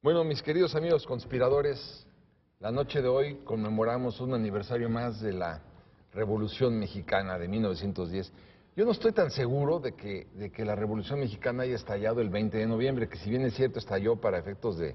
Bueno, mis queridos amigos conspiradores, la noche de hoy conmemoramos un aniversario más de la Revolución Mexicana de 1910. Yo no estoy tan seguro de que la Revolución Mexicana haya estallado el 20 de noviembre, que si bien es cierto estalló para efectos de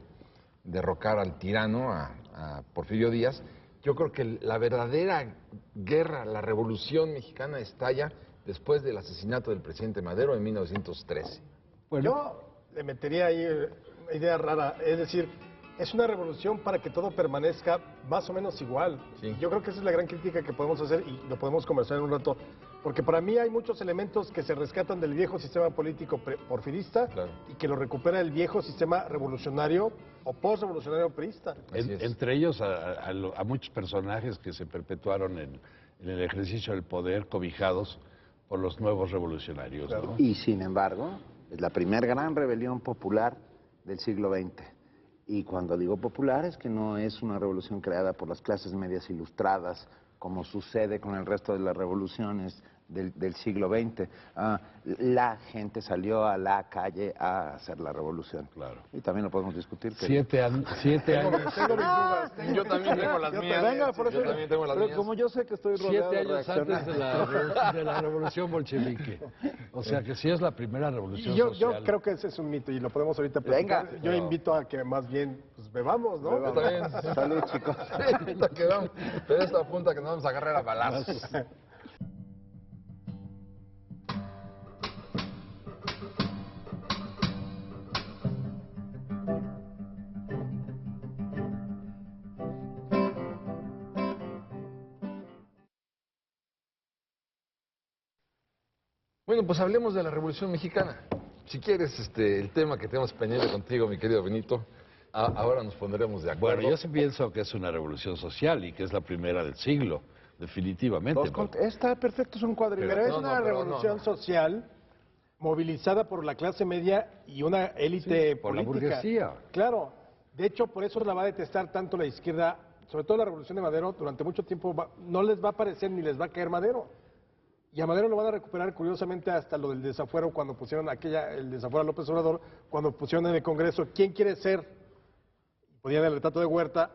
derrocar al tirano, a Porfirio Díaz. Yo creo que la verdadera guerra, la Revolución Mexicana estalla después del asesinato del presidente Madero en 1913. Bueno, yo le metería ahí una idea rara, es decir, es una revolución para que todo permanezca más o menos igual. Sí. Yo creo que esa es la gran crítica que podemos hacer y lo podemos conversar en un rato, porque para mí hay muchos elementos que se rescatan del viejo sistema político porfirista, Claro, y que lo recupera el viejo sistema revolucionario o postrevolucionario priista. Entre ellos a muchos personajes que se perpetuaron en el ejercicio del poder, cobijados por los nuevos revolucionarios. Claro. ¿No? Y sin embargo, es la primera gran rebelión popular del siglo XX. Y cuando digo popular es que no es una revolución creada por las clases medias ilustradas, como sucede con el resto de las revoluciones del siglo XX. La gente salió a la calle a hacer la revolución. Claro. Y también lo podemos discutir. Pero... 7 años. Tengo mis dudas. yo también tengo las mías. Venga, por eso, yo también tengo las pero mías. como yo sé que estoy rodeado 7 de años reaccionarios. antes de la revolución bolchevique. O sea que sí es la primera revolución Y yo social. creo que ese es un mito y lo podemos ahorita platicar. Venga. Yo invito a que más bien pues, bebamos, ¿no? Yo también. Salud, chicos. Ahorita quedamos, pero esta punta que nos vamos a agarrar a balazos. Bueno, pues hablemos de la Revolución Mexicana. Si quieres, el tema que tenemos pendiente contigo, mi querido Benito, ahora nos pondremos de acuerdo. Bueno, yo sí pienso que es una revolución social y que es la primera del siglo, definitivamente. Está perfecto, es un cuadrilátero. Pero es No, una no, pero revolución no. social movilizada por la clase media y una élite por la política. burguesía. Claro. De hecho, por eso la va a detestar tanto la izquierda, sobre todo la revolución de Madero, durante mucho tiempo no les va a parecer ni les va a caer Madero. Y a Madero lo van a recuperar curiosamente hasta lo del desafuero, cuando pusieron el desafuero a López Obrador, cuando pusieron en el Congreso, ¿quién quiere ser? Podían el retrato de Huerta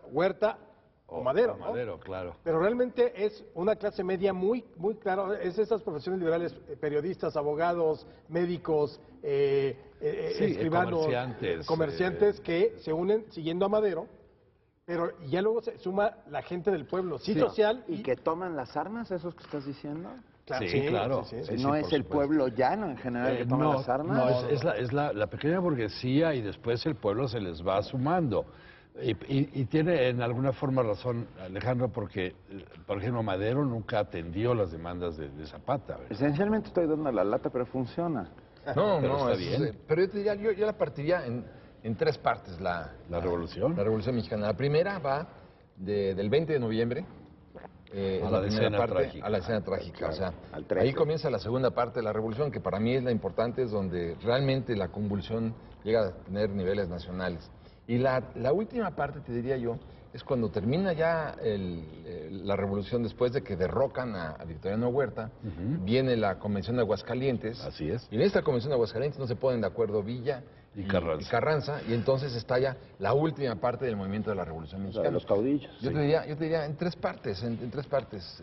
o Madero, ¿no? Madero, claro. Pero realmente es una clase media muy clara, es esas profesiones liberales, periodistas, abogados, médicos, escribanos, comerciantes que se unen siguiendo a Madero, pero ya luego se suma la gente del pueblo, sí, social. ¿Y que toman las armas, esos que estás diciendo? Claro, Sí, claro. sí. No por es el supuesto. pueblo llano en general que toma no, las armas. No, es la pequeña burguesía y después el pueblo se les va sumando. Y tiene en alguna forma razón Alejandro, porque, por ejemplo, Madero nunca atendió las demandas de Zapata. ¿verdad? Esencialmente estoy dando la lata, pero funciona. No, Pero no, está bien. pero yo te diría, yo la partiría en tres partes. ¿La revolución? La Revolución Mexicana. La primera va del 20 de noviembre. A es la primera escena parte, trágica. a la escena trágica. Claro, O sea, al 13. ahí comienza la segunda parte de la revolución, que para mí es la importante, es donde realmente la convulsión llega a tener niveles nacionales. Y la última parte, te diría yo, es cuando termina ya la revolución, después de que derrocan a Victoriano Huerta, viene la Convención de Aguascalientes. Así es. Y en esta Convención de Aguascalientes no se ponen de acuerdo Villa Y Carranza. y entonces estalla la última parte del movimiento de la Revolución O sea, Mexicana. de los caudillos. Yo te diría en tres partes, en tres partes.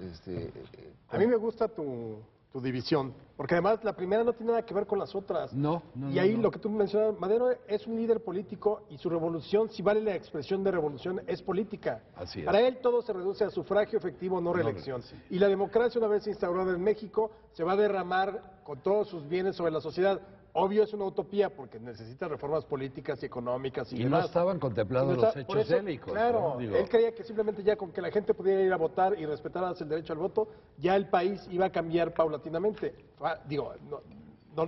A mí me gusta tu división, porque además la primera no tiene nada que ver con las otras. No. Y ahí lo que tú mencionas, Madero es un líder político y su revolución, si vale la expresión de revolución, es política. Así es. Para él todo se reduce a sufragio efectivo, no reelección. sí. Y la democracia, una vez instaurada en México, se va a derramar con todos sus bienes sobre la sociedad. Obvio es una utopía porque necesita reformas políticas y económicas y Y demás. no estaban contemplados No los está- por hechos eso, bélicos. Claro, ¿no? Digo, él creía que simplemente ya con que la gente pudiera ir a votar y respetaras el derecho al voto, ya el país iba a cambiar paulatinamente.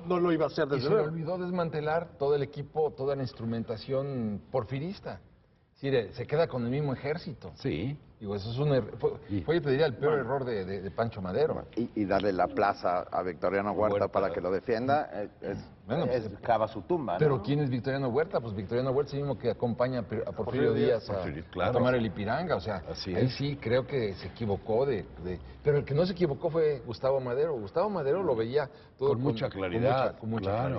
No lo iba a hacer Y desde se le luego. olvidó desmantelar todo el equipo, toda la instrumentación porfirista. Es decir, se queda con el mismo ejército. Sí. Digo, eso es fue, te diría, el peor error de Pancho Madero. Y darle la plaza a Victoriano Huerta para que lo defienda, Bueno, pues, cava su tumba, ¿no? Pero ¿quién es Victoriano Huerta? Pues Victoriano Huerta es el mismo que acompaña a Porfirio Díaz a tomar el Ipiranga. O sea, ahí sí creo que se equivocó pero el que no se equivocó fue Gustavo Madero. Gustavo Madero lo veía todo con mucha claridad. Con mucha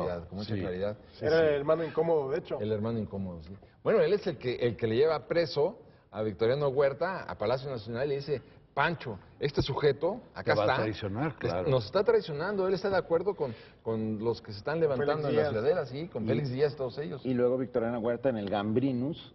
claridad. Era el hermano incómodo, de hecho. El hermano incómodo, sí. Bueno, él es el que le lleva preso a Victoriano Huerta a Palacio Nacional y le dice: Pancho, este sujeto, acá Te va está, a traicionar, claro. nos está traicionando, él está de acuerdo con los que se están levantando en la ciudadela, sí, con Félix Díaz, todos ellos. Y luego Victoriano Huerta en el Gambrinus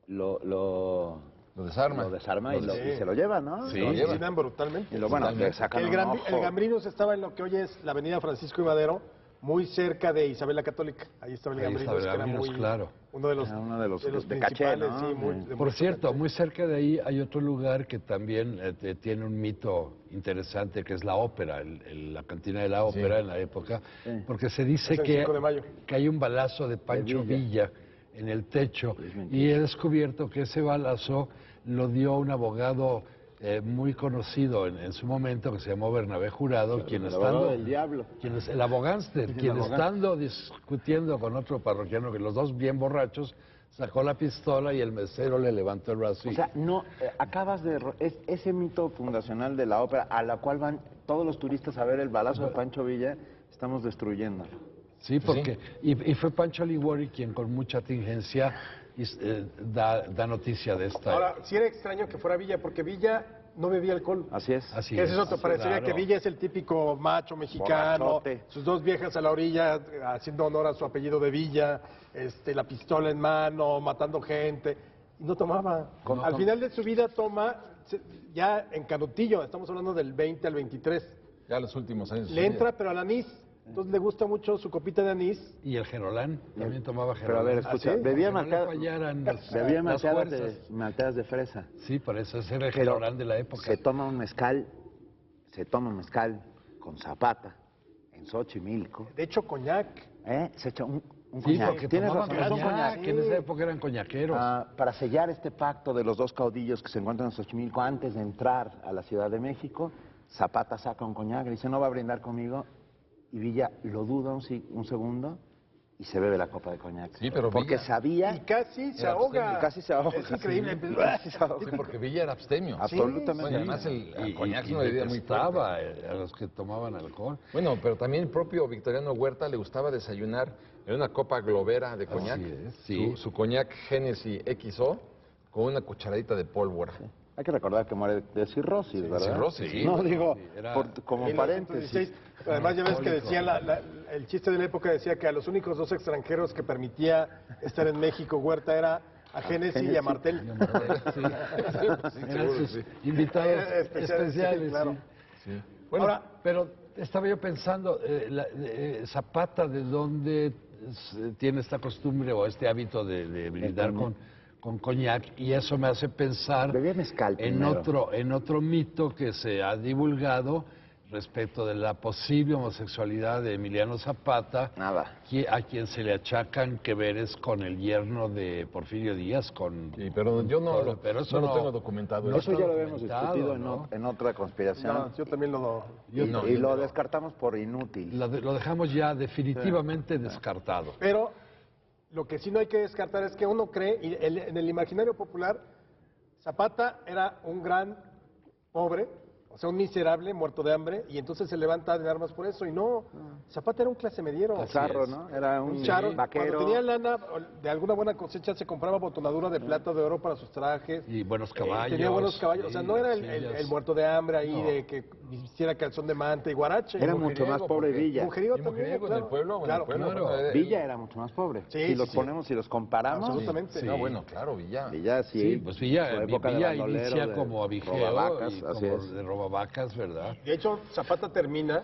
lo desarma. Y se lo lleva, ¿no? Sí, Lo asesinan brutalmente. Y le sacan un ojo. El Gambrinus estaba en lo que hoy es la avenida Francisco y Madero, muy cerca de Isabel la Católica. Ahí estaba el Gambrinus, que era uno de los de caché, principales, ¿no? sí, Por cierto, muy cerca de ahí hay otro lugar que también tiene un mito interesante, que es la ópera, la cantina de la ópera en la época, porque se dice Es el 5 de mayo. que hay un balazo de Pancho Villa en el techo, y he descubierto que ese balazo lo dio un abogado muy conocido en su momento, que se llamó Bernabé Jurado, quien estando del diablo. el abogánster, quien estando discutiendo con otro parroquiano, que los dos bien borrachos, sacó la pistola y el mesero le levantó el brazo. O sea, no, acabas de... ese mito fundacional de la ópera, a la cual van todos los turistas a ver el balazo de Pancho Villa, estamos destruyéndolo. Sí, porque y fue Pancho Liguori quien con mucha tingencia da noticia de esta. Ahora, sí era extraño que fuera Villa, porque Villa no bebía alcohol. Así es. Así Que eso es otro, parecería claro. que Villa es el típico macho mexicano, Borrachote. sus dos viejas a la orilla haciendo honor a su apellido de Villa, la pistola en mano, matando gente, y no tomaba. Al final de su vida toma, ya en Canutillo, estamos hablando del 20 al 23, Ya los últimos años. le entra pero al anís, entonces le gusta mucho su copita de anís. Y el Gerolán, también tomaba Pero a Gerolán. ver, escucha, bebía las fuerzas. malteadas de fresa. Sí, por eso ese era el Pero Gerolán de la época. se toma un mezcal con Zapata en Xochimilco. De hecho, coñac. Se echa un Sí, coñac. porque Tienes tomaban razón, es un coñac, coñac. que en esa época eran coñaqueros. Para sellar este pacto de los dos caudillos que se encuentran en Xochimilco antes de entrar a la Ciudad de México, Zapata saca un coñac y dice: no va a brindar conmigo. Y Villa lo duda un segundo y se bebe la copa de coñac. Sí, pero porque Villa... sabía... Y casi se Era ahoga. Casi se ahoga. Es increíble. Casi se ahoga. Sí, porque Villa era abstemio. Absolutamente. Bueno, además el coñac es una bebida muy detestaba fuerte. a los que tomaban alcohol. Bueno, pero también el propio Victoriano Huerta le gustaba desayunar en una copa globera de coñac. Así es, sí. Su coñac Genesis XO con una cucharadita de pólvora. Hay que recordar que muere de cirrosis, ¿verdad? cirrosis, sí. No, digo, Era- como En paréntesis. 1916. Además, ya ves que decían, el chiste de la época decía que a los únicos dos extranjeros que permitía estar en México Huerta era a Génesis y a Martel. Sí. Sí, Eran seguro, sus sí. invitados Especiales, especiales. sí, claro. Sí. Bueno, Ahora- pero estaba yo pensando, Zapata, ¿de dónde tiene esta costumbre o este hábito de brindar con coñac? Y eso me hace pensar Bebía mezcal primero. en otro mito que se ha divulgado respecto de la posible homosexualidad de Emiliano Zapata, Nada. a quien se le achacan que veres con el yerno de Porfirio Díaz, Sí, pero yo no lo tengo documentado. no Eso está ya lo habíamos documentado, discutido ¿no? en otra conspiración. No, yo también lo... y lo descartamos por inútil. Lo dejamos ya definitivamente descartado. Pero lo que sí no hay que descartar es que uno cree, y en el imaginario popular, Zapata era un gran pobre, o sea, un miserable muerto de hambre, y entonces se levanta de armas por eso, y no, Zapata era un clase mediero. Así Charro, es. ¿no? Era un Charro, vaquero. cuando tenía lana de alguna buena cosecha se compraba botonadura de plata, de oro para sus trajes. Y buenos caballos. Tenía buenos caballos, o sea, no era el sillas. muerto de hambre ahí No. de que hiciera calzón de manta y guarache. Era mucho Mujeriego, más pobre porque- Villa. Mujeriego Y también, mujeriego en claro. el pueblo, Claro, bueno, Villa era mucho más pobre. Sí, Si los sí, ponemos, si los comparamos, Absolutamente. Sí. No, bueno, claro, Villa. Villa sí. Sí, pues Villa, su época de Villa bandolero, inicia de como abigeo robavacas, y así como es. de robavacas, ¿verdad? De hecho, Zapata termina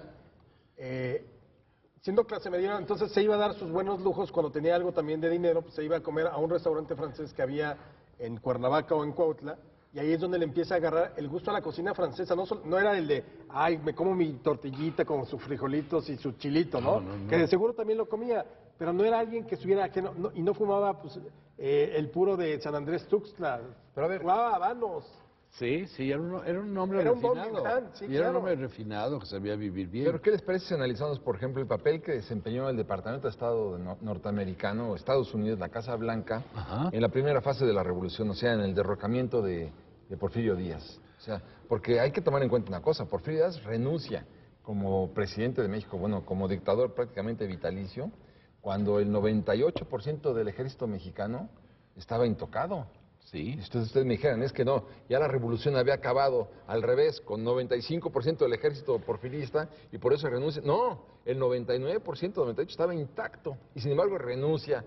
siendo clase media, entonces se iba a dar sus buenos lujos cuando tenía algo también de dinero, pues se iba a comer a un restaurante francés que había en Cuernavaca o en Cuautla, y ahí es donde le empieza a agarrar el gusto a la cocina francesa. No era el de, ay, me como mi tortillita con sus frijolitos y su chilito, ¿no? No. Que de seguro también lo comía, pero no era alguien que estuviera ajeno, y no fumaba pues, el puro de San Andrés Tuxtla, Pero a ver, fumaba habanos. Sí, sí, era un hombre Era un don refinado. Mingán, sí, Y era un claro. hombre refinado que sabía vivir bien. Pero ¿qué les parece si analizamos, por ejemplo, el papel que desempeñó el Departamento de Estado norteamericano, Estados Unidos, la Casa Blanca, Ajá. en la primera fase de la revolución, o sea, en el derrocamiento de Porfirio Díaz? O sea, porque hay que tomar en cuenta una cosa, Porfirio Díaz renuncia como presidente de México, bueno, como dictador prácticamente vitalicio, cuando el 98% del ejército mexicano estaba intocado. Sí. Y ustedes me dijeran, es que no, ya la revolución había acabado al revés, con 95% del ejército porfirista, y por eso renuncia. No, el 99%, 98% estaba intacto, y sin embargo renuncia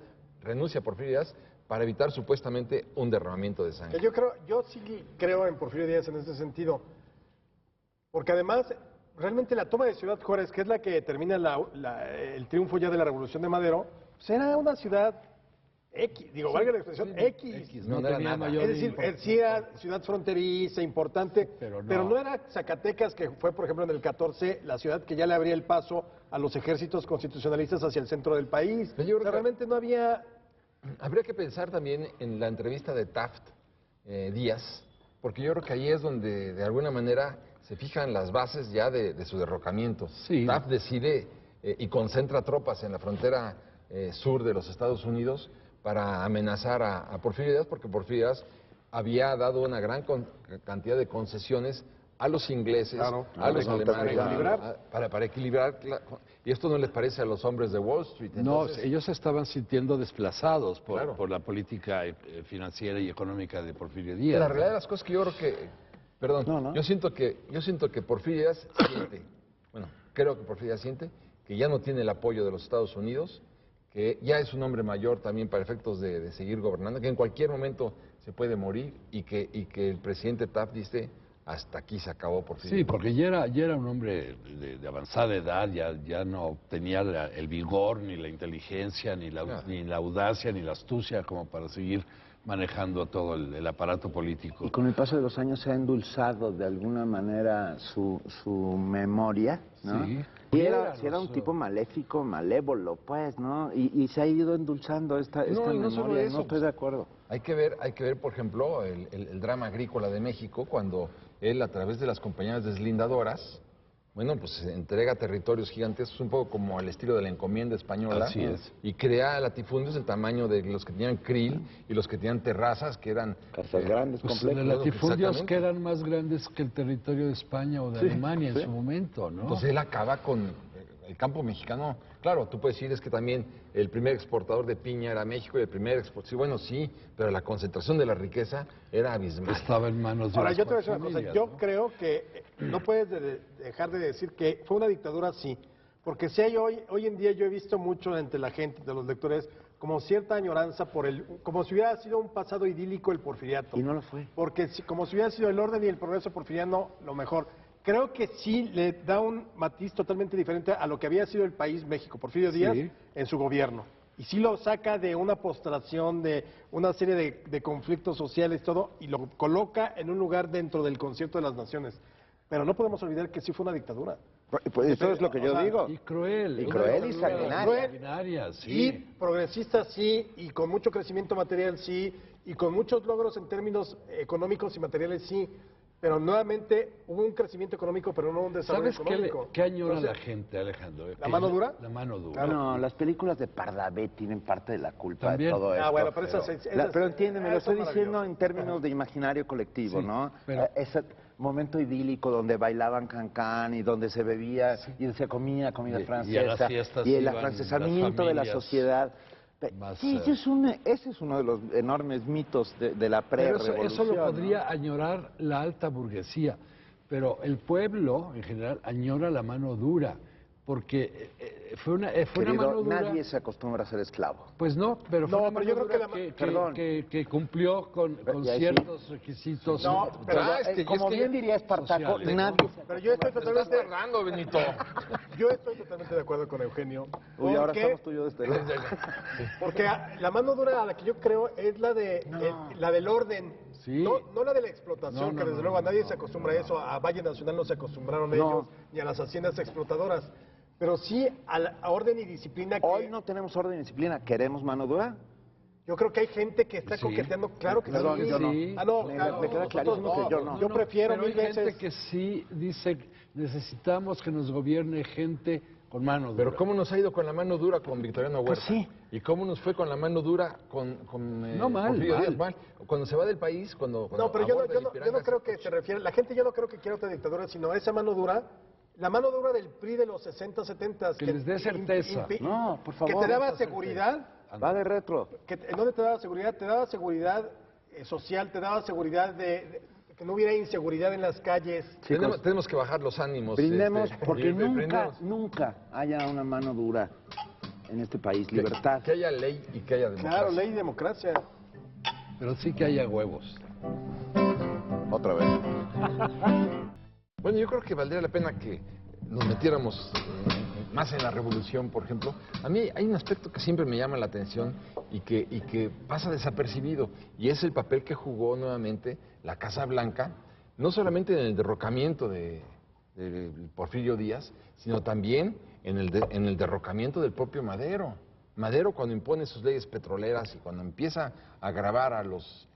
Porfirio Díaz para evitar supuestamente un derramamiento de Que sangre. yo sí creo en Porfirio Díaz en ese sentido. Porque además, realmente la toma de Ciudad Juárez, que es la que determina el triunfo ya de la Revolución de Madero, pues era una ciudad X, digo, valga la expresión, X. no era tenía nada. mayor Es decir, sí era ciudad fronteriza, importante, Pero no. pero no era Zacatecas, que fue, por ejemplo, en el 14, la ciudad que ya le abría el paso a los ejércitos constitucionalistas hacia el centro del país. Pero yo creo O sea, que- realmente no había... Habría que pensar también en la entrevista de Taft Díaz, porque yo creo que ahí es donde de alguna manera se fijan las bases ya de su derrocamiento. Sí. Taft decide y concentra tropas en la frontera sur de los Estados Unidos para amenazar a Porfirio Díaz, porque Porfirio Díaz había dado una gran cantidad de concesiones a los ingleses, Claro, a los para alemanes, equilibrar. para equilibrar. Y esto no les parece a los hombres de Wall Street. No, Entonces, ellos se estaban sintiendo desplazados Claro. por la política financiera y económica de Porfirio Díaz. La realidad de las cosas que yo creo que, perdón, No. yo siento que Porfirio Díaz siente, bueno, creo que Porfirio Díaz siente que ya no tiene el apoyo de los Estados Unidos, que ya es un hombre mayor también para efectos de seguir gobernando, que en cualquier momento se puede morir y que el presidente Taft dice, hasta aquí se acabó Porfirio. Sí, porque ya era un hombre de avanzada edad, ya no tenía el vigor, ni la inteligencia, Nada. ni la audacia, ni la astucia como para seguir manejando todo el aparato político. Y con el paso de los años se ha endulzado de alguna manera su memoria, ¿no? Sí. Y Era era un los, tipo maléfico, malévolo, pues, ¿no? Y se ha ido endulzando esta y no memoria. solo eso, No estoy pues, de acuerdo. Hay que ver, por ejemplo, el drama agrícola de México, cuando él, a través de las compañías deslindadoras, bueno, pues entrega territorios gigantescos, un poco como al estilo de la encomienda española. Así es. Y crea latifundios del tamaño de los que tenían krill y los que tenían terrazas, que eran... Casas grandes, Pues, complejos. latifundios exactamente. que eran más grandes que el territorio de España o de Alemania en su momento, ¿no? Entonces él acaba con el campo mexicano. Claro, tú puedes decir es que también el primer exportador de piña era México y el primer exportador... Sí, bueno, sí, pero la concentración de la riqueza era abismal. Estaba en manos de Ahora, unas yo te voy a decir una cuantas cosa. familias, Yo ¿no? creo que no puedes dejar de decir que fue una dictadura, sí. Porque si hay hoy en día yo he visto mucho entre la gente, entre los lectores, como cierta añoranza como si hubiera sido un pasado idílico el porfiriato. Y no lo fue. Porque como si hubiera sido el orden y el progreso porfiriano lo mejor. Creo que sí le da un matiz totalmente diferente a lo que había sido el país México, Porfirio Díaz, Sí. en su gobierno. Y sí lo saca de una postración, de una serie de conflictos sociales, todo, y lo coloca en un lugar dentro del concierto de las naciones. Pero no podemos olvidar que sí fue una dictadura. Pues eso es lo que O yo sea, digo. Y cruel. Y una cruel y dictadura sanguinaria. sanguinaria, sí. Y progresista sí, y con mucho crecimiento material sí, y con muchos logros en términos económicos y materiales sí. Pero nuevamente hubo un crecimiento económico, pero no un desarrollo ¿Sabes económico. qué añora Entonces, la gente, Alejandro? ¿La mano dura? La mano dura. No, las películas de Pardavé tienen parte de la culpa También. de todo esto. bueno, pero Pero entiéndeme, lo estoy diciendo maravilloso. en términos de imaginario colectivo, Sí, ¿no? pero- Ese momento idílico donde bailaban cancán y donde se bebía y se comía comida Y a francesa las fiestas y el iban afrancesamiento de la las familias sociedad. más, Sí, ese es uno de los enormes mitos de la Pero pre-revolución. eso lo ¿no? podría añorar la alta burguesía, pero el pueblo en general añora la mano dura, porque fue una Querido, mano dura. nadie se acostumbra a ser esclavo. Pues no, pero fue No, una pero yo mano creo dura que Perdón. que cumplió con Y ahí sí. ciertos requisitos. No, pero Como bien diría Espartaco, sociales, ¿no? nadie se Pero yo estoy Te estás totalmente, cerrando, Benito. yo estoy totalmente de acuerdo con Eugenio. Uy, ahora porque- estamos tú y yo de este lado. Porque la mano dura a la que yo creo es la la del orden. Sí. No la de la explotación, No, que no, desde no, luego a no, nadie no, se acostumbra a eso. A Valle Nacional no se acostumbraron ellos, ni a las haciendas explotadoras. Pero sí a orden y disciplina que... Hoy no tenemos orden y disciplina. ¿Queremos mano dura? Yo creo que hay gente que está Sí. coqueteando, claro que Perdón, sí. yo no. Sí. Ah, no, Me claro, queda clarísimo que yo no. Yo prefiero pero hay mil gente veces. que sí dice, necesitamos que nos gobierne gente con mano dura. Pero ¿cómo nos ha ido con la mano dura con Victoriano Huerta? sí. ¿Y cómo nos fue con la mano dura con No, mal, Porfirio Díaz? mal. Cuando se va del país, cuando No, pero yo aborda el no Ipiranga, creo que se refiere, la gente yo no creo que quiera otra dictadura, sino esa mano dura, la mano dura del PRI de los 60, 70. Que les dé certeza. No, por favor. Que te daba seguridad, Va de retro. ¿en dónde te daba seguridad? Te daba seguridad social, te daba seguridad de que no hubiera inseguridad en las calles. tenemos que bajar los ánimos. Brindemos porque y brindemos. nunca haya una mano dura en este país. Libertad. Que haya ley y que haya democracia. Claro, ley y democracia. Pero sí que haya huevos. Otra vez. Bueno, yo creo que valdría la pena que nos metiéramos más en la revolución, por ejemplo. A mí hay un aspecto que siempre me llama la atención y que pasa desapercibido, y es el papel que jugó nuevamente la Casa Blanca, no solamente en el derrocamiento de Porfirio Díaz, sino también en el derrocamiento del propio Madero. Madero, cuando impone sus leyes petroleras y cuando empieza a gravar a los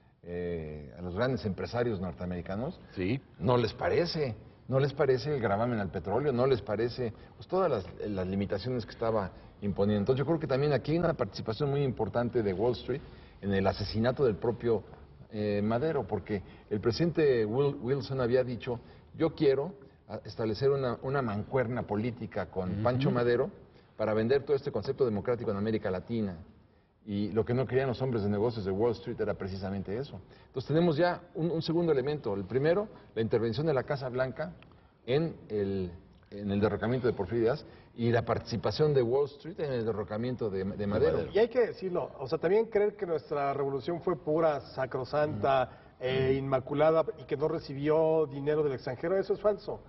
grandes empresarios norteamericanos, Sí. no les parece el gravamen al petróleo, no les parece pues todas las limitaciones que estaba imponiendo. Entonces yo creo que también aquí hay una participación muy importante de Wall Street en el asesinato del propio Madero, porque el presidente Wilson había dicho, yo quiero establecer una mancuerna política con Pancho Madero para vender todo este concepto democrático en América Latina. Y lo que no querían los hombres de negocios de Wall Street era precisamente eso. Entonces tenemos ya un segundo elemento. El primero, la intervención de la Casa Blanca en el derrocamiento de Porfirio Díaz y la participación de Wall Street en el derrocamiento de Madero. Y hay que decirlo, o sea, también creer que nuestra revolución fue pura, sacrosanta, inmaculada y que no recibió dinero del extranjero, eso es falso.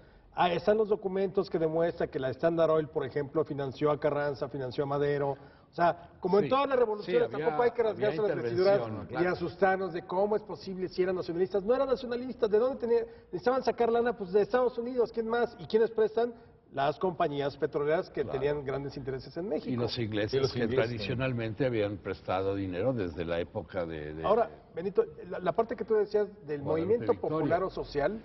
Están los documentos que demuestran que la Standard Oil, por ejemplo, financió a Carranza, financió a Madero. O sea, como en Sí, todas las revoluciones, sí, había- tampoco hay que rasgarse había las vestiduras intervención, y asustarnos de cómo es posible si eran nacionalistas. No eran nacionalistas, ¿de dónde necesitaban sacar lana? Pues de Estados Unidos, ¿quién más? ¿Y quiénes prestan? Las compañías petroleras que tenían grandes intereses en México. Y los ingleses, Y los que ingleses, tradicionalmente habían prestado dinero desde la época de... Ahora, Benito, la parte que tú decías del Guadalupe movimiento Victoria. popular o social,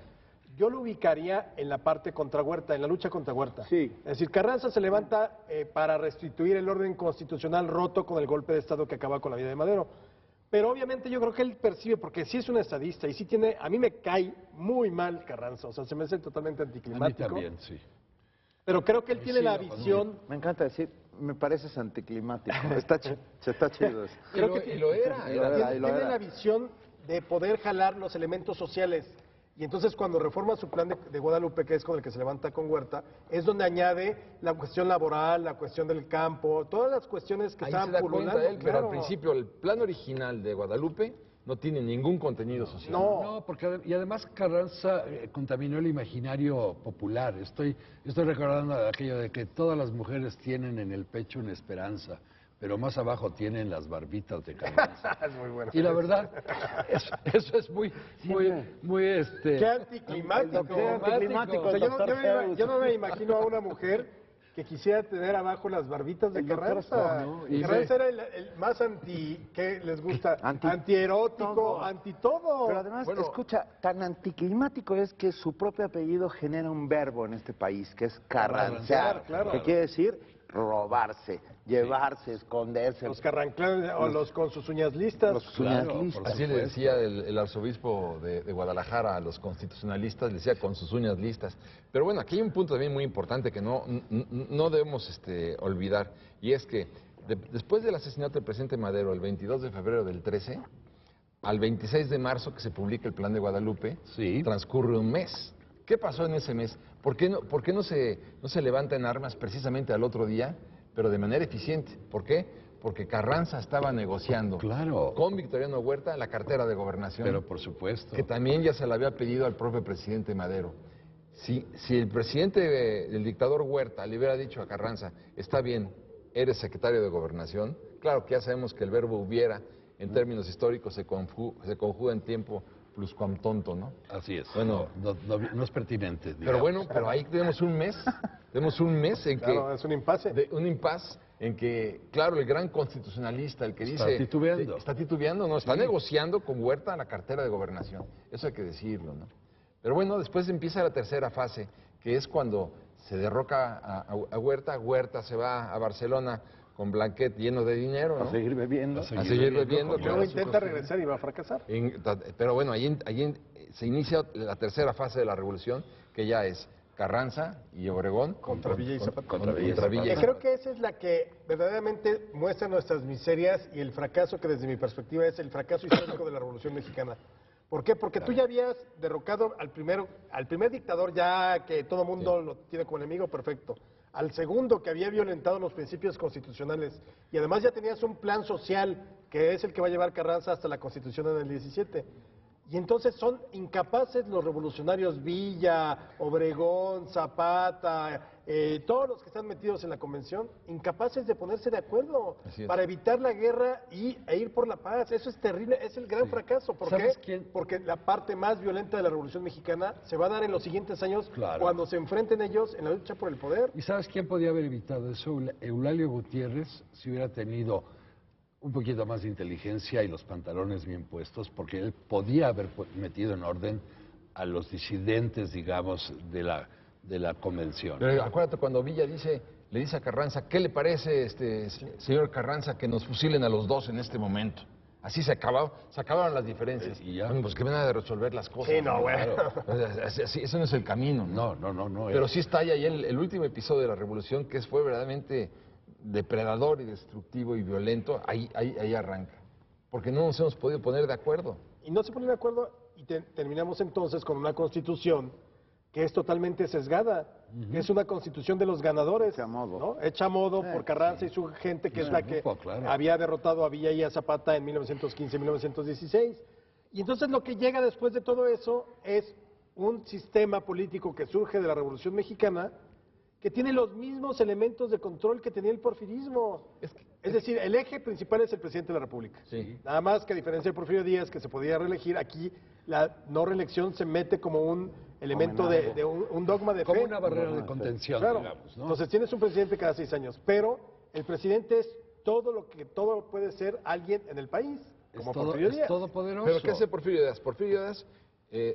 yo lo ubicaría en la parte contra Huerta, en la lucha contra Huerta. Sí. Es decir, Carranza se levanta para restituir el orden constitucional roto con el golpe de Estado que acaba con la vida de Madero. Pero obviamente yo creo que él percibe, porque sí es un estadista y sí tiene, a mí me cae muy mal Carranza, o sea, se me hace totalmente A mí anticlimático. también, sí. Pero creo que él A mí tiene sí, la lo conozco. visión. Me encanta decir, me pareces anticlimático. Está chido eso. Creo que Y lo era. tiene la visión de poder jalar los elementos sociales. Y entonces cuando reforma su plan de Guadalupe, que es con el que se levanta con Huerta, es donde añade la cuestión laboral, la cuestión del campo, todas las cuestiones que Ahí se estaban da cuenta pululando. él, pero claro. al principio el plan original de Guadalupe no tiene ningún contenido social. No, porque y además Carranza contaminó el imaginario popular. Estoy recordando aquello de que todas las mujeres tienen en el pecho una esperanza, pero más abajo tienen las barbitas de Carranza. Es muy bueno. Y la verdad, eso es muy Qué anticlimático. Qué anticlimático. O sea, Doctor yo no me imagino a una mujer que quisiera tener abajo las barbitas de El doctor Carranza. Spock, ¿no? Y Carranza era el más ¿qué les gusta? Anti- Antierótico, todo. anti todo. Pero además, Bueno. escucha, tan anticlimático es que su propio apellido genera un verbo en este país, que es carrancear, Claro. que quiere decir robarse, llevarse, esconderse. Los carranclanes o los con sus uñas listas. Los Claro, uñas por Así le decía el arzobispo de Guadalajara a los constitucionalistas, le decía con sus uñas listas. Pero bueno, aquí hay un punto también muy importante que no debemos olvidar, y es que después del asesinato del presidente Madero, el 22 de febrero del 13, al 26 de marzo que se publica el Plan de Guadalupe, Sí. transcurre un mes. ¿Qué pasó en ese mes? ¿Por qué no se levanta en armas precisamente al otro día, pero de manera eficiente? ¿Por qué? Porque Carranza estaba negociando Claro. con Victoriano Huerta la cartera de gobernación, Pero por supuesto. que también ya se la había pedido al propio presidente Madero. Si el presidente, el dictador Huerta, le hubiera dicho a Carranza, está bien, eres secretario de gobernación, claro que ya sabemos que el verbo hubiera, en términos históricos, se conjuga en tiempo pluscuamtonto, ¿no? Así es. Bueno. No es pertinente. Pero digamos. bueno, pero ahí tenemos un mes en que... Claro, es un impasse. Un impasse en que, claro, el gran constitucionalista, el que Está dice... titubeando. Está titubeando, no, está negociando con Huerta la cartera de gobernación. Eso hay que decirlo, ¿no? Pero bueno, después empieza la tercera fase, que es cuando se derroca a Huerta, Huerta se va a Barcelona con Blanquet lleno de dinero, ¿no? A seguir bebiendo. A seguir bebiendo. Y luego intenta regresar y va a fracasar. Pero bueno, ahí se inicia la tercera fase de la revolución, que ya es Carranza y Obregón Contra Villa y Zapata. contra Villa y Que Zapata. creo que esa es la que verdaderamente muestra nuestras miserias y el fracaso que desde mi perspectiva es el fracaso histórico de la Revolución Mexicana. ¿Por qué? Porque tú ya habías derrocado al primer dictador ya que todo mundo lo tiene como enemigo, perfecto. Al segundo que había violentado los principios constitucionales y además ya tenías un plan social que es el que va a llevar Carranza hasta la Constitución en el 17. Y entonces son incapaces los revolucionarios Villa, Obregón, Zapata, todos los que están metidos en la convención, incapaces de ponerse de acuerdo Así es. para evitar la guerra e ir por la paz. Eso es terrible, es el gran fracaso. ¿Por ¿Sabes qué? quién? Porque la parte más violenta de la Revolución Mexicana se va a dar en los siguientes años Claro. cuando se enfrenten ellos en la lucha por el poder. ¿Y sabes quién podía haber evitado eso? Eulalio Gutiérrez, si hubiera tenido un poquito más de inteligencia y los pantalones bien puestos, porque él podía haber metido en orden a los disidentes, digamos, de la convención. Pero acuérdate cuando Villa le dice a Carranza, ¿qué le parece, señor Carranza, que nos fusilen a los dos en este momento? Así se acabaron las diferencias. Y ya. Bueno, pues que ven a resolver las cosas. Sí, no, bueno. Eso no es el camino, ¿no? No. Pero sí está ahí el último episodio de la revolución, que fue verdaderamente depredador y destructivo y violento, ahí arranca. Porque no nos hemos podido poner de acuerdo. Y no se ponen de acuerdo y terminamos entonces con una constitución que es totalmente sesgada, que es una constitución de los ganadores, Hecha a modo. ¿no? Hecha a modo por Carranza y su gente, que es la que grupo, claro. había derrotado a Villa y a Zapata en 1915 y 1916. Y entonces lo que llega después de todo eso es un sistema político que surge de la Revolución Mexicana, que tiene los mismos elementos de control que tenía el porfirismo. Es decir, el eje principal es el presidente de la República. Sí. Nada más que a diferencia de Porfirio Díaz, que se podía reelegir, aquí la no reelección se mete como un elemento de un dogma de Como fe. una barrera de contención, Claro. digamos, ¿no? Entonces tienes un presidente cada 6 años, pero el presidente es todo puede ser alguien en el país, como Porfirio es Díaz. todopoderoso. Pero ¿qué hace Porfirio Díaz? Porfirio Díaz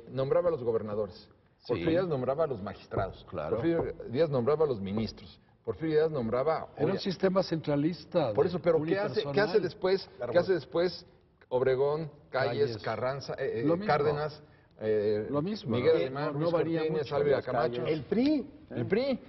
nombraba a los gobernadores. Sí. Porfirio Díaz nombraba a los magistrados. Claro. Porfirio Díaz nombraba a los ministros. Porfirio Díaz nombraba... Era un sistema centralista. Por eso, pero ¿qué hace unipersonal. después? ¿Qué hace después Obregón, Calles, Carranza, Lo mismo. Cárdenas, Lo mismo. Miguel No, Alemán, no Luis varía Cortines, mucho. Álvaro Camacho? El PRI.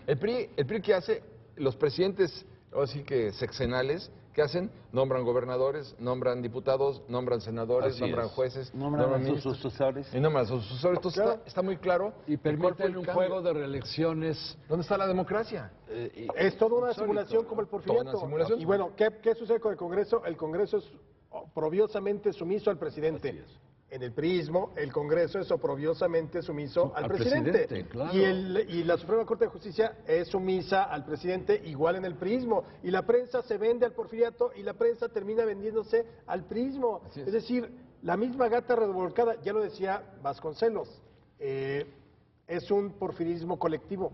El PRI ¿qué hace? Los presidentes, así que sexenales, ¿qué hacen? Nombran gobernadores, nombran diputados, nombran senadores, Así nombran es. jueces, Nombran a sus ministros. sucesores. Y nombran a sus sucesores. Entonces Claro. está muy claro. Y cuál fue permiten el un cambio. juego de reelecciones. ¿Dónde está la democracia? Es toda una Insólito, simulación ¿no? como el Toda porfiriato. una simulación. Y bueno, ¿qué sucede con el Congreso? El Congreso es oprobiosamente sumiso al presidente. Así es. En el priismo, el Congreso es oprobiosamente sumiso al Al presidente. presidente, claro. Y la Suprema Corte de Justicia es sumisa al presidente igual en el priismo. Y la prensa se vende al porfiriato y la prensa termina vendiéndose al priismo. Así Es es. decir, la misma gata revolcada, ya lo decía Vasconcelos, es un porfirismo colectivo,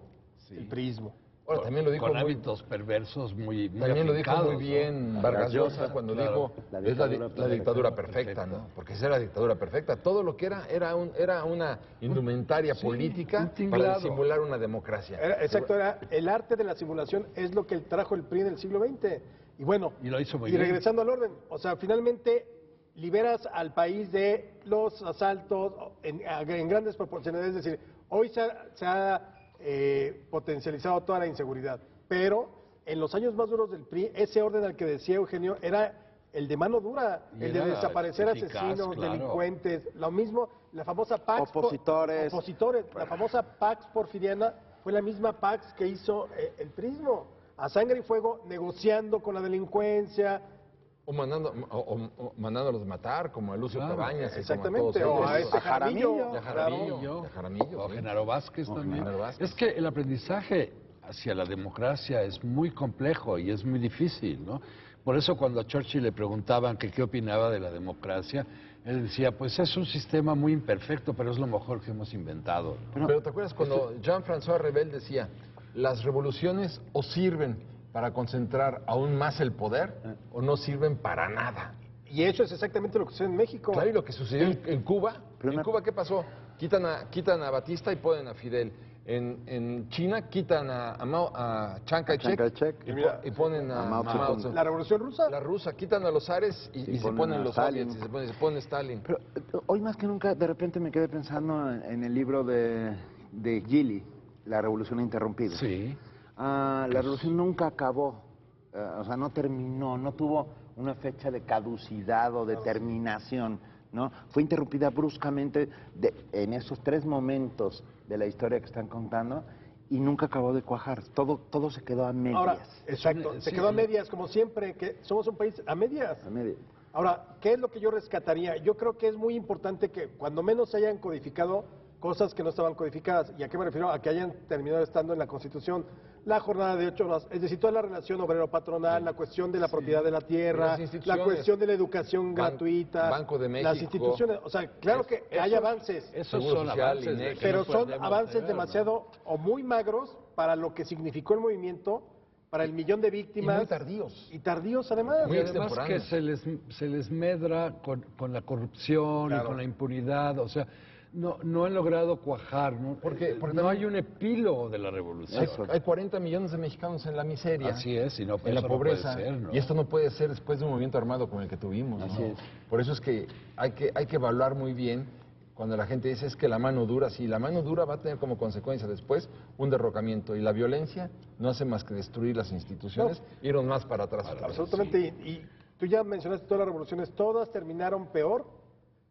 el priismo. Ahora, también lo dijo con muy, hábitos perversos muy también lo dijo muy afincados, ¿no? bien Vargas Llosa cuando Claro. dijo La es la dictadura dictadura perfecta. perfecta, ¿no? Porque esa era la dictadura perfecta. Todo lo que era una indumentaria política un para tinglado. disimular una democracia. Exacto, era el arte de la simulación es lo que trajo el PRI en el siglo XX. Y bueno, Y lo hizo muy y bien. regresando al orden, o sea, finalmente liberas al país de los asaltos en grandes proporciones, es decir, hoy se ha potencializado toda la inseguridad, pero en los años más duros del PRI, ese orden al que decía Eugenio era el de mano dura, Y el de era desaparecer eficaz, asesinos, claro. delincuentes, lo mismo, la famosa Pax Opositores. la famosa Pax porfiriana fue la misma Pax que hizo el prismo, a sangre y fuego, negociando con la delincuencia. O mandándolos matar, como a Lucio Claro, Cabañas. y como exactamente, todos o a ellos. este a Jaramillo. Jaramillo, Y a Jaramillo. claro. Y a Jaramillo, O sí. Genaro Vázquez O también. Genaro Vázquez. Es que el aprendizaje hacia la democracia es muy complejo y es muy difícil, ¿no? Por eso cuando a Churchill le preguntaban que qué opinaba de la democracia, él decía, pues es un sistema muy imperfecto, pero es lo mejor que hemos inventado. Pero ¿te acuerdas cuando Jean-François Rebel decía, las revoluciones o sirven para concentrar aún más el poder o no sirven para nada. Y eso es exactamente lo que sucede en México. Claro, y lo que sucedió en Cuba, Pero ¿en Cuba qué pasó? Quitan a Batista y ponen a Fidel. En China quitan a Chiang Kai-shek Chiang Kai-shek. y ponen a Mao Zedong. La Revolución Rusa. La rusa, quitan a los zares y se ponen a los Stalin. soviets y se pone Stalin. Pero hoy más que nunca, de repente me quedé pensando en el libro de Gili, La Revolución Interrumpida. Sí. La revolución nunca acabó, o sea, no terminó, no tuvo una fecha de caducidad o de terminación, ¿no? Fue interrumpida bruscamente en esos 3 momentos de la historia que están contando y nunca acabó de cuajar. Todo se quedó a medias. Ahora, exacto, se quedó a medias, como siempre, que somos un país a medias. A medias. Ahora, ¿qué es lo que yo rescataría? Yo creo que es muy importante que cuando menos se hayan codificado cosas que no estaban codificadas. ¿Y a qué me refiero? A que hayan terminado estando en la Constitución la jornada de 8 horas, es decir, toda la relación obrero-patronal, la cuestión de la propiedad de la tierra, Las instituciones. la cuestión de la educación gratuita, Banco de las México. instituciones, o sea, claro que hay avances, Esos Seguro son Social, avances, INEC. que pero no son podemos avances negar, ¿no? demasiado o muy magros para lo que significó el movimiento, para el millón de víctimas. Y muy tardíos. Y tardíos además. Muy Y además que extemporáneos. se les medra con la corrupción y con la impunidad, o sea, no han logrado cuajar, ¿no? Porque no también- hay un epílogo de la revolución. Hay 40 millones de mexicanos en la miseria. Así es, y no, En la eso no pobreza. puede ser, ¿no? Y esto no puede ser después de un movimiento armado como el que tuvimos. Así ¿no? es. Por eso es que hay que evaluar muy bien cuando la gente dice es que la mano dura, sí, la mano dura va a tener como consecuencia después un derrocamiento. Y la violencia no hace más que destruir las instituciones, irnos más para atrás. Absolutamente. Y tú ya mencionaste todas las revoluciones, todas terminaron peor,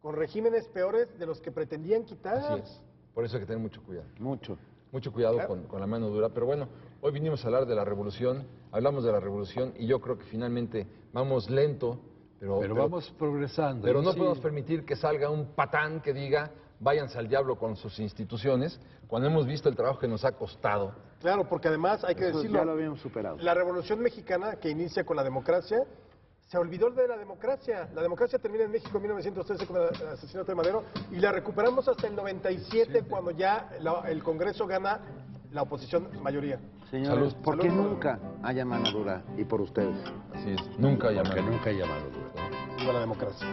con regímenes peores de los que pretendían quitar. Así es. Por eso hay que tener mucho cuidado. Mucho. Mucho cuidado Claro. con la mano dura. Pero bueno, hoy vinimos a hablar de la revolución, hablamos de la revolución y yo creo que finalmente vamos lento, Pero vamos progresando. pero y no sí, podemos permitir que salga un patán que diga váyanse al diablo con sus instituciones, cuando hemos visto el trabajo que nos ha costado. Claro, porque además hay que Eso decirlo, ya lo habíamos superado. la Revolución Mexicana, que inicia con la democracia, se olvidó de la democracia. La democracia termina en México en 1913 con el asesinato de Madero y la recuperamos hasta el 97 cuando ya el Congreso gana la oposición mayoría. Señores, Salud. ¿por qué Salud. nunca haya mano dura? Y por ustedes. Así es, nunca porque llamar. nunca hay llamado duro. Viva la democracia.